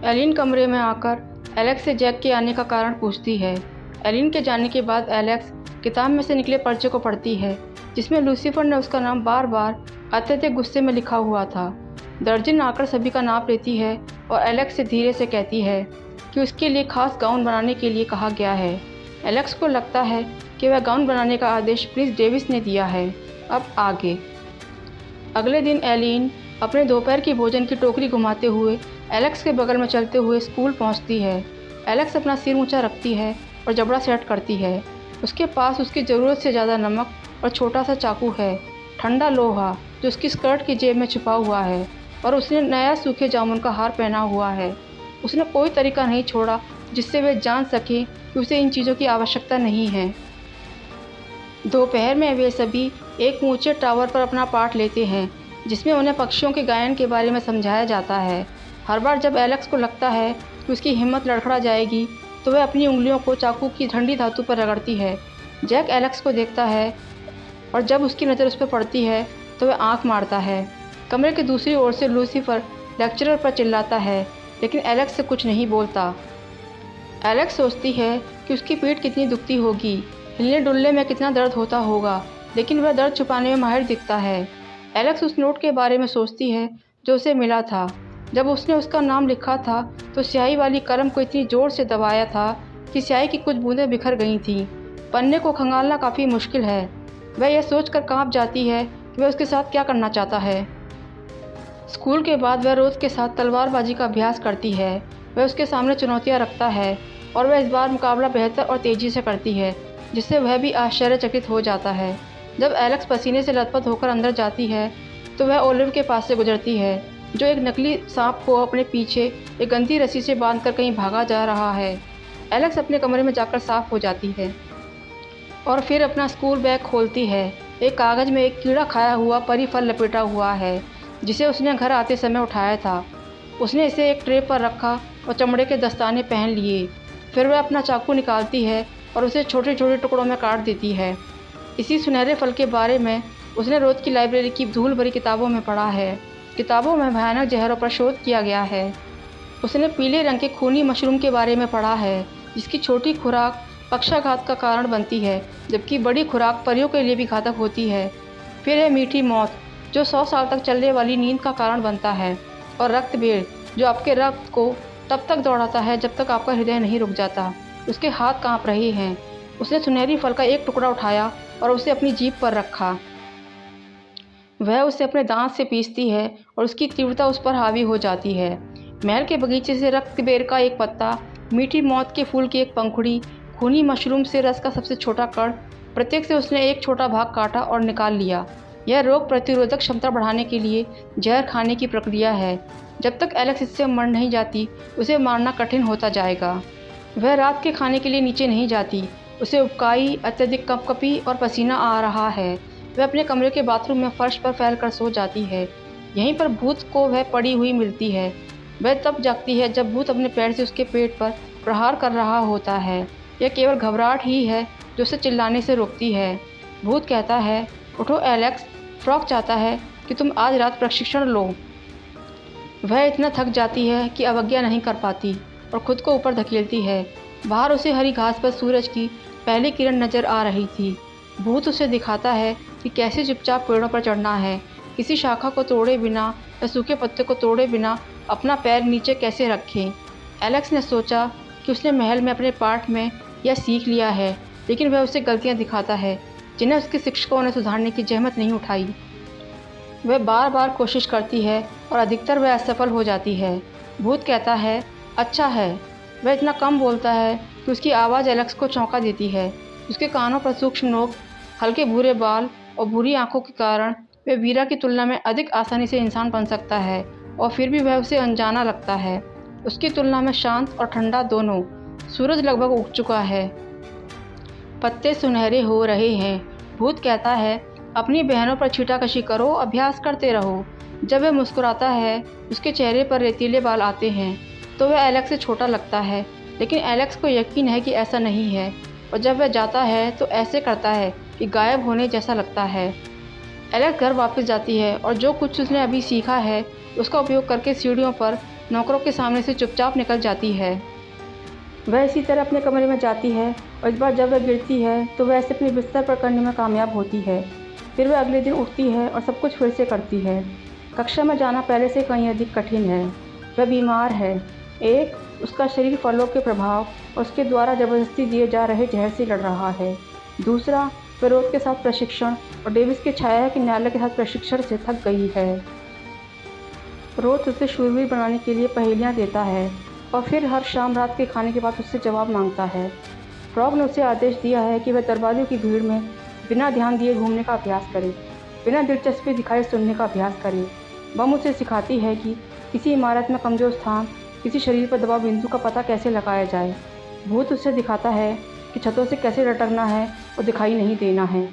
Elin कमरे में आकर एलेक्स से जैक के आने का कारण पूछती है। एलिन के जाने के बाद एलेक्स किताब में से निकले पर्चे को पढ़ती है, जिसमें लूसीफर ने उसका नाम बार बार अत्यधिक गुस्से में लिखा हुआ था। दर्जन आकर सभी का नाम लेती है और एलेक्स से धीरे से कहती है कि उसके लिए खास गाउन बनाने के लिए कहा गया है। एलेक्स को लगता है कि वह गाउन बनाने का आदेश प्रिंस डेविस ने दिया है। अब आगे। अगले दिन एलिन अपने दोपहर की भोजन की टोकरी घुमाते हुए एलेक्स के बगल में चलते हुए स्कूल पहुंचती है। एलेक्स अपना सिर ऊंचा रखती है और जबड़ा सेट करती है। उसके पास उसकी ज़रूरत से ज़्यादा नमक और छोटा सा चाकू है, ठंडा लोहा जो उसकी स्कर्ट की जेब में छुपा हुआ है, और उसने नया सूखे जामुन का हार पहना हुआ है। उसने कोई तरीका नहीं छोड़ा जिससे वे जान सके कि उसे इन चीज़ों की आवश्यकता नहीं है। दोपहर में वे सभी एक ऊंचे टावर पर अपना पाठ लेते हैं, जिसमें उन्हें पक्षियों के गायन के बारे में समझाया जाता है। हर बार जब एलेक्स को लगता है कि उसकी हिम्मत लड़खड़ा जाएगी, तो वह अपनी उंगलियों को चाकू की ठंडी धातु पर रगड़ती है। जैक एलेक्स को देखता है और जब उसकी नज़र उस पर पड़ती है तो वह आंख मारता है। कमरे की दूसरी ओर से लूसीफर लेक्चरर पर चिल्लाता है, लेकिन एलेक्स से कुछ नहीं बोलता। एलेक्स सोचती है कि उसकी पीठ कितनी दुखती होगी, हिलने डुलने में कितना दर्द होता होगा, लेकिन वह दर्द छुपाने में माहिर दिखता है। एलेक्स उस नोट के बारे में सोचती है जो उसे मिला था। जब उसने उसका नाम लिखा था तो स्याही वाली कलम को इतनी ज़ोर से दबाया था कि स्याही की कुछ बूंदें बिखर गई थीं। पन्ने को खंगालना काफ़ी मुश्किल है। वह यह सोचकर कांप जाती है कि वह उसके साथ क्या करना चाहता है। स्कूल के बाद वह रोज़ के साथ तलवारबाजी का अभ्यास करती है। वह उसके सामने चुनौतियाँ रखता है और वह इस बार मुकाबला बेहतर और तेज़ी से करती है, जिससे वह भी आश्चर्यचकित हो जाता है। जब एलेक्स पसीने से लथपथ होकर अंदर जाती है तो वह ओलिव के पास से गुजरती है, जो एक नकली सांप को अपने पीछे एक गंदी रस्सी से बांधकर कहीं भागा जा रहा है। एलेक्स अपने कमरे में जाकर साफ हो जाती है और फिर अपना स्कूल बैग खोलती है। एक कागज़ में एक कीड़ा खाया हुआ परी फल लपेटा हुआ है, जिसे उसने घर आते समय उठाया था। उसने इसे एक ट्रे पर रखा और चमड़े के दस्ताने पहन लिए। फिर वह अपना चाकू निकालती है और उसे छोटे छोटे टुकड़ों में काट देती है। इसी सुनहरे फल के बारे में उसने रोज़ की लाइब्रेरी की धूल भरी किताबों में पढ़ा है। किताबों में भयानक जहरों पर शोध किया गया है। उसने पीले रंग के खूनी मशरूम के बारे में पढ़ा है, जिसकी छोटी खुराक पक्षाघात का कारण बनती है, जबकि बड़ी खुराक परियों के लिए भी घातक होती है। फिर है मीठी मौत, जो 100 साल तक चलने वाली नींद का कारण बनता है, और रक्तबेड़, जो आपके रक्त को तब तक दौड़ाता है जब तक आपका हृदय नहीं रुक जाता। उसके हाथ काँप रहे हैं। उसने सुनहरी फल का एक टुकड़ा उठाया और उसे अपनी जीभ पर रखा। वह उसे अपने दांत से पीसती है और उसकी तीव्रता उस पर हावी हो जाती है। महल के बगीचे से रक्तबेर का एक पत्ता, मीठी मौत के फूल की एक पंखुड़ी, खूनी मशरूम से रस का सबसे छोटा कण, प्रत्येक से उसने एक छोटा भाग काटा और निकाल लिया। यह रोग प्रतिरोधक क्षमता बढ़ाने के लिए जहर खाने की प्रक्रिया है। जब तक एलेक्स इससे मर नहीं जाती, उसे मारना कठिन होता जाएगा। वह रात के खाने के लिए नीचे नहीं जाती। उसे उबकाई, अत्यधिक कंपकपी और पसीना आ रहा है। वह अपने कमरे के बाथरूम में फर्श पर फैलकर सो जाती है। यहीं पर भूत को वह पड़ी हुई मिलती है। वह तब जागती है जब भूत अपने पैर से उसके पेट पर प्रहार कर रहा होता है। यह केवल घबराहट ही है जो उसे चिल्लाने से रोकती है। भूत कहता है, उठो एलेक्स, फ्रॉक चाहता है कि तुम आज रात प्रशिक्षण लो। वह इतना थक जाती है कि अवज्ञा नहीं कर पाती और खुद को ऊपर धकेलती है। बाहर उसे हरी घास पर सूरज की पहली किरण नजर आ रही थी। भूत उसे दिखाता है कि कैसे चुपचाप पेड़ों पर चढ़ना है, किसी शाखा को तोड़े बिना या सूखे पत्ते को तोड़े बिना अपना पैर नीचे कैसे रखें। एलेक्स ने सोचा कि उसने महल में अपने पाठ में यह सीख लिया है, लेकिन वह उसे गलतियां दिखाता है जिन्हें उसके शिक्षकों ने सुधारने की जहमत नहीं उठाई। वह बार बार कोशिश करती है और अधिकतर वह असफल हो जाती है। भूत कहता है, अच्छा है। वह इतना कम बोलता है कि उसकी आवाज़ एलेक्स को चौंका देती है। उसके कानों पर सूक्ष्म नोक, हल्के भूरे बाल और भूरी आंखों के कारण वह वीरा की तुलना में अधिक आसानी से इंसान बन सकता है, और फिर भी वह उसे अनजाना लगता है। उसकी तुलना में शांत और ठंडा दोनों। सूरज लगभग उग चुका है, पत्ते सुनहरे हो रहे हैं। भूत कहता है, अपनी बहनों पर छींटाकशी करो, अभ्यास करते रहो। जब वह मुस्कुराता है, उसके चेहरे पर रेतीले बाल आते हैं, तो वह एलेक्स से छोटा लगता है, लेकिन एलेक्स को यकीन है कि ऐसा नहीं है, और जब वह जाता है तो ऐसे करता है कि गायब होने जैसा लगता है। एलेक्स घर वापस जाती है और जो कुछ उसने अभी सीखा है उसका उपयोग करके सीढ़ियों पर नौकरों के सामने से चुपचाप निकल जाती है। वह इसी तरह अपने कमरे में जाती है और इस बार जब वह गिरती है तो वह ऐसे अपने बिस्तर पर करने में कामयाब होती है। फिर वह अगले दिन उठती है और सब कुछ फिर से करती है। कक्षा में जाना पहले से कहीं अधिक कठिन है। वह बीमार है। एक, उसका शरीर फलों के प्रभाव और उसके द्वारा ज़बरदस्ती दिए जा रहे जहर से लड़ रहा है। दूसरा, वह रोज के साथ प्रशिक्षण और डेविस के छाया के न्यायालय के साथ प्रशिक्षण से थक गई है। रोज उसे शूरवीर बनाने के लिए पहेलियाँ देता है और फिर हर शाम रात के खाने के बाद उससे जवाब मांगता है। फ्रॉग ने उसे आदेश दिया है कि वह दरवाज़ों की भीड़ में बिना ध्यान दिए घूमने का अभ्यास करे, बिना दिलचस्पी दिखाए सुनने का अभ्यास करे। बम उसे सिखाती है कि किसी इमारत में कमज़ोर स्थान, किसी शरीर पर दबाव बिंदु का पता कैसे लगाया जाए। भूत उसे दिखाता है कि छतों से कैसे लटकना है और दिखाई नहीं देना है।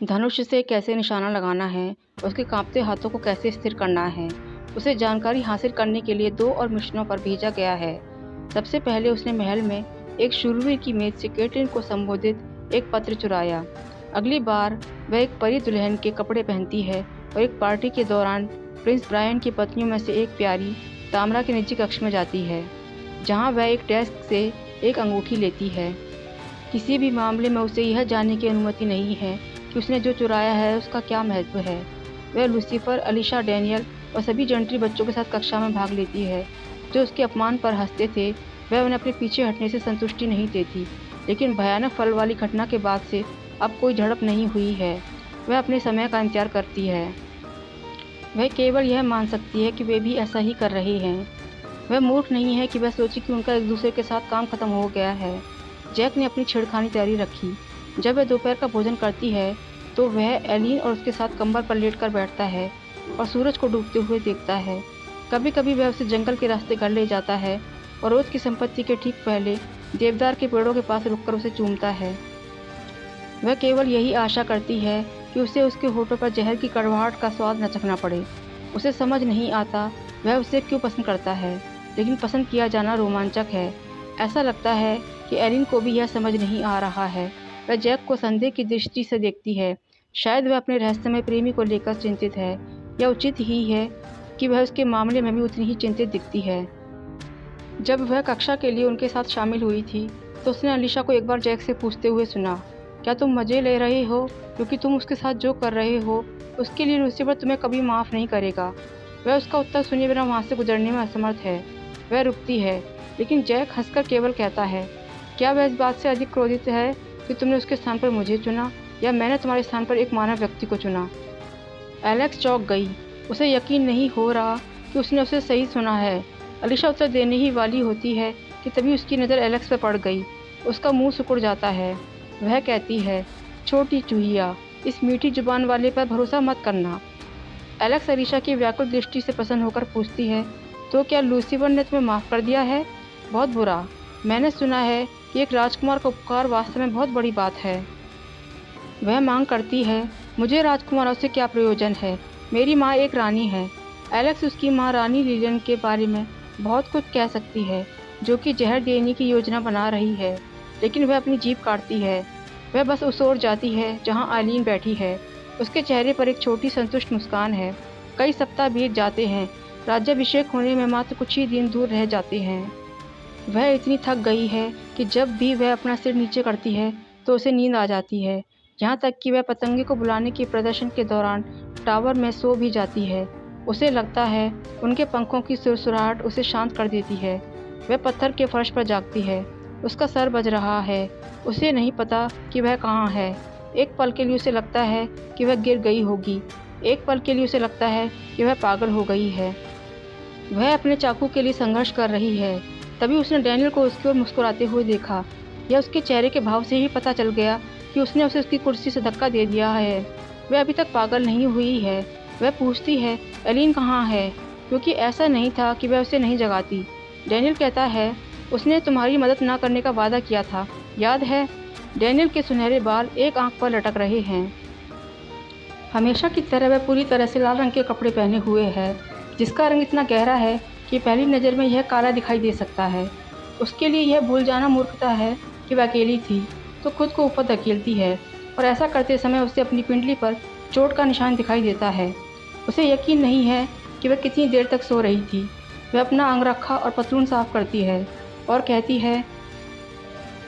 धनुष से कैसे निशाना लगाना है, उसके कांपते हाथों को कैसे स्थिर करना है। उसे जानकारी हासिल करने के लिए 2 और मिशनों पर भेजा गया है। सबसे पहले उसने महल में एक शूरवीर की मेज से कैटरीन को संबोधित एक पत्र चुराया। अगली बार वह एक परी दुल्हन के कपड़े पहनती है और एक पार्टी के दौरान प्रिंस ब्रायन की पत्नियों में से एक प्यारी तामरा के निजी कक्ष में जाती है, जहां वह एक डेस्क से एक अंगूठी लेती है। किसी भी मामले में उसे यह जानने की अनुमति नहीं है कि उसने जो चुराया है उसका क्या महत्व है। वह लूसीफर, अलीशा, डैनियल और सभी जंटरी बच्चों के साथ कक्षा में भाग लेती है जो उसके अपमान पर हंसते थे। वह उन्हें अपने पीछे हटने से संतुष्टि नहीं देती, लेकिन भयानक फल वाली घटना के बाद से अब कोई झड़प नहीं हुई है। वह अपने समय का इंतजार करती है। वह केवल यह मान सकती है कि वे भी ऐसा ही कर रहे हैं। वह मूर्ख नहीं है कि वह सोचे कि उनका एक दूसरे के साथ काम खत्म हो गया है। जैक ने अपनी छेड़खानी जारी रखी। जब वह दोपहर का भोजन करती है तो वह एलिन और उसके साथ कंबल पर लेटकर बैठता है और सूरज को डूबते हुए देखता है। कभी कभी वह उसे जंगल के रास्ते घर ले जाता है और रोज की संपत्ति के ठीक पहले देवदार के पेड़ों के पास रुककर उसे चूमता है। वह केवल यही आशा करती है कि उसे उसके होठों पर जहर की कड़वाहट का स्वाद न चखना पड़े। उसे समझ नहीं आता वह उसे क्यों पसंद करता है, लेकिन पसंद किया जाना रोमांचक है। ऐसा लगता है कि एलिन को भी यह समझ नहीं आ रहा है। वह जैक को संदेह की दृष्टि से देखती है। शायद वह अपने रहस्यमय प्रेमी को लेकर चिंतित है, या उचित ही है कि वह उसके मामले में भी उतनी ही चिंतित दिखती है। जब वह कक्षा के लिए उनके साथ शामिल हुई थी तो उसने अलीशा को एक बार जैक से पूछते हुए सुना, क्या तुम मज़े ले रहे हो? क्योंकि तुम उसके साथ जो कर रहे हो उसके लिए लूसीफर तुम्हें कभी माफ़ नहीं करेगा। वह उसका उत्तर सुने बिना वहाँ से गुजरने में असमर्थ है। वह रुकती है, लेकिन जैक हंसकर केवल कहता है, क्या वह इस बात से अधिक क्रोधित है कि तुमने उसके स्थान पर मुझे चुना, या मैंने तुम्हारे स्थान पर एक मानव व्यक्ति को चुना? एलेक्स चौंक गई। उसे यकीन नहीं हो रहा कि उसने उसे सही सुना है। अलीशा उत्तर देने ही वाली होती है कि तभी उसकी नज़र एलेक्स पर पड़ गई। उसका मुंह सिकुड़ जाता है। वह कहती है, छोटी चूहिया, इस मीठी जुबान वाले पर भरोसा मत करना। एलेक्स अलीशा की व्याकुल दृष्टि से प्रसन्न होकर पूछती है, तो क्या लूसीफर ने तुम्हें माफ़ कर दिया है? बहुत बुरा। मैंने सुना है कि एक राजकुमार का उपकार वास्तव में बहुत बड़ी बात है। वह मांग करती है, मुझे राजकुमारों से क्या प्रयोजन है? मेरी माँ एक रानी है। एलेक्स उसकी माँ रानी लिलियन के बारे में बहुत कुछ कह सकती है, जो कि जहर देने की योजना बना रही है, लेकिन वह अपनी जीभ काटती है। वह बस उस ओर जाती है जहाँ आइलीन बैठी है। उसके चेहरे पर एक छोटी संतुष्ट मुस्कान है। कई सप्ताह बीत जाते हैं। राज्याभिषेक होने में मात्र कुछ ही दिन दूर रह जाते हैं। वह इतनी थक गई है कि जब भी वह अपना सिर नीचे करती है तो उसे नींद आ जाती है। यहाँ तक कि वह पतंगे को बुलाने के प्रदर्शन के दौरान टावर में सो भी जाती है। उसे लगता है उनके पंखों की सुरसुराहट उसे शांत कर देती है। वह पत्थर के फर्श पर जागती है। उसका सर बज रहा है। उसे नहीं पता कि वह कहाँ है। एक पल के लिए उसे लगता है कि वह गिर गई होगी। एक पल के लिए उसे लगता है कि वह पागल हो गई है। वह अपने चाकू के लिए संघर्ष कर रही है। तभी उसने डैनियल को उसकी ओर मुस्कुराते हुए देखा। यह उसके चेहरे के भाव से ही पता चल गया कि उसने उसे उसकी कुर्सी से धक्का दे दिया है। वह अभी तक पागल नहीं हुई है। वह पूछती है, एलिन कहाँ है? क्योंकि ऐसा नहीं था कि वह उसे नहीं जगाती। डैनियल कहता है, उसने तुम्हारी मदद न करने का वादा किया था, याद है? डैनियल के सुनहरे बाल एक आंख पर लटक रहे हैं। हमेशा की तरह वह पूरी तरह से लाल रंग के कपड़े पहने हुए है, जिसका रंग इतना गहरा है कि पहली नज़र में यह काला दिखाई दे सकता है। उसके लिए यह भूल जाना मूर्खता है कि वह अकेली थी तो खुद को ऊपर धकेलती है, और ऐसा करते समय उसे अपनी पिंडली पर चोट का निशान दिखाई देता है। उसे यकीन नहीं है कि वह कितनी देर तक सो रही थी। वह अपना अंगरखा और पतलून साफ करती है और कहती है,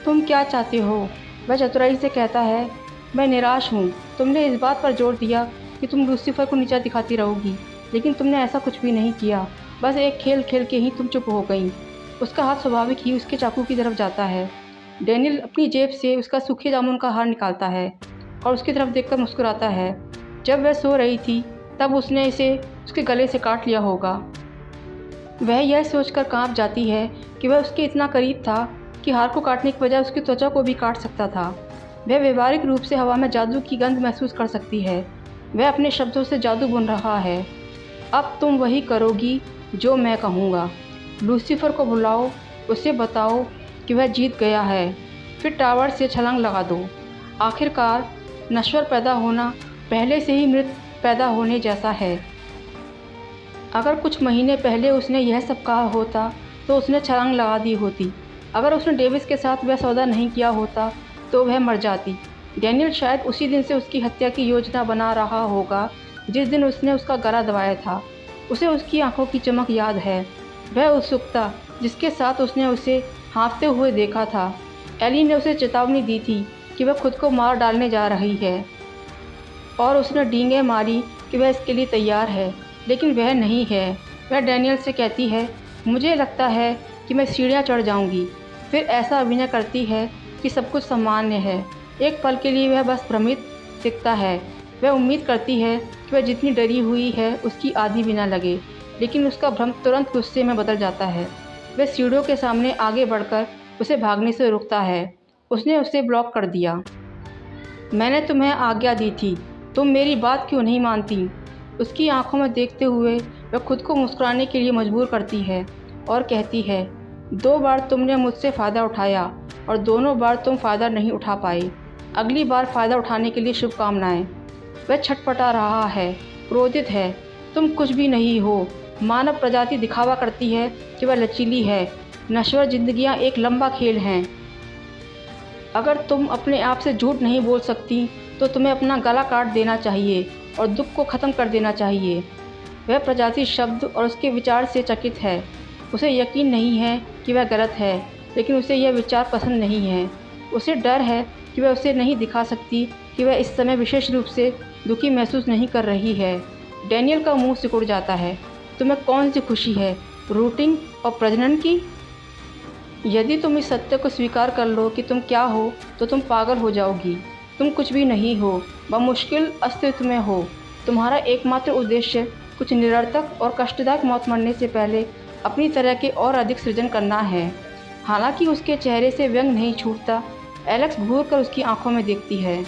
तुम क्या चाहते हो? वह चतुराई से कहता है, मैं निराश हूँ। तुमने इस बात पर जोर दिया कि तुम लूसीफर को नीचा दिखाती रहोगी, लेकिन तुमने ऐसा कुछ भी नहीं किया। बस एक खेल खेल के ही तुम चुप हो गई। उसका हाथ स्वाभाविक ही उसके चाकू की तरफ जाता है। डैनियल अपनी जेब से उसका सूखे जामुन का हार निकालता है और उसकी तरफ देखकर मुस्कुराता है। जब वह सो रही थी तब उसने इसे उसके गले से काट लिया होगा। वह यह सोचकर कांप जाती है कि वह उसके इतना करीब था कि हार को काटने की बजाय उसकी त्वचा को भी काट सकता था। वह व्यवहारिक रूप से हवा में जादू की गंध महसूस कर सकती है। वह अपने शब्दों से जादू बुन रहा है। अब तुम वही करोगी जो मैं कहूँगा। लूसीफर को बुलाओ, उसे बताओ कि वह जीत गया है, फिर टावर से छलांग लगा दो। आखिरकार नश्वर पैदा होना पहले से ही मृत पैदा होने जैसा है। अगर कुछ महीने पहले उसने यह सब कहा होता तो उसने छलांग लगा दी होती। अगर उसने डेविस के साथ वह सौदा नहीं किया होता तो वह मर जाती। डैनियल शायद उसी दिन से उसकी हत्या की योजना बना रहा होगा जिस दिन उसने उसका गला दबाया था। उसे उसकी आंखों की चमक याद है, वह उत्सुकता जिसके साथ उसने उसे हाँफते हुए देखा था। एली ने उसे चेतावनी दी थी कि वह खुद को मार डालने जा रही है और उसने डींगे मारी कि वह इसके लिए तैयार है, लेकिन वह नहीं है। वह डैनियल से कहती है, मुझे लगता है कि मैं सीढ़ियाँ चढ़ जाऊँगी। फिर ऐसा अभिनय करती है कि सब कुछ सामान्य है। एक पल के लिए वह बस भ्रमित दिखता है। वह उम्मीद करती है कि वह जितनी डरी हुई है उसकी आधी भी न लगे, लेकिन उसका भ्रम तुरंत गुस्से में बदल जाता है। वह सीढ़ियों के सामने आगे बढ़कर उसे भागने से रोकता है। उसने उसे ब्लॉक कर दिया। मैंने तुम्हें आज्ञा दी थी, तुम मेरी बात क्यों नहीं मानती? उसकी आंखों में देखते हुए वह खुद को मुस्कुराने के लिए मजबूर करती है और कहती है, 2 बार तुमने मुझसे फ़ायदा उठाया और दोनों बार तुम फ़ायदा नहीं उठा पाए। अगली बार फ़ायदा उठाने के लिए शुभकामनाएं। वह छटपटा रहा है, क्रोधित है। तुम कुछ भी नहीं हो। मानव प्रजाति दिखावा करती है कि वह लचीली है। नश्वर जिंदगियां एक लंबा खेल हैं। अगर तुम अपने आप से झूठ नहीं बोल सकती तो तुम्हें अपना गला काट देना चाहिए और दुख को ख़त्म कर देना चाहिए। वह प्रजाति शब्द और उसके विचार से चकित है। उसे यकीन नहीं है कि वह गलत है, लेकिन उसे यह विचार पसंद नहीं है। उसे डर है कि वह उसे नहीं दिखा सकती कि वह इस समय विशेष रूप से दुखी महसूस नहीं कर रही है। डैनियल का मुंह सिकुड़ जाता है। तुम्हें कौन सी खुशी है, रूटिंग और प्रजनन की? यदि तुम इस सत्य को स्वीकार कर लो कि तुम क्या हो तो तुम पागल हो जाओगी। तुम कुछ भी नहीं हो, बमुश्किल अस्तित्व में हो। तुम्हारा एकमात्र उद्देश्य कुछ निरर्थक और कष्टदायक मौत मरने से पहले अपनी तरह के और अधिक सृजन करना है। हालांकि उसके चेहरे से व्यंग नहीं छूटता। एलेक्स घूर कर उसकी आंखों में देखती है।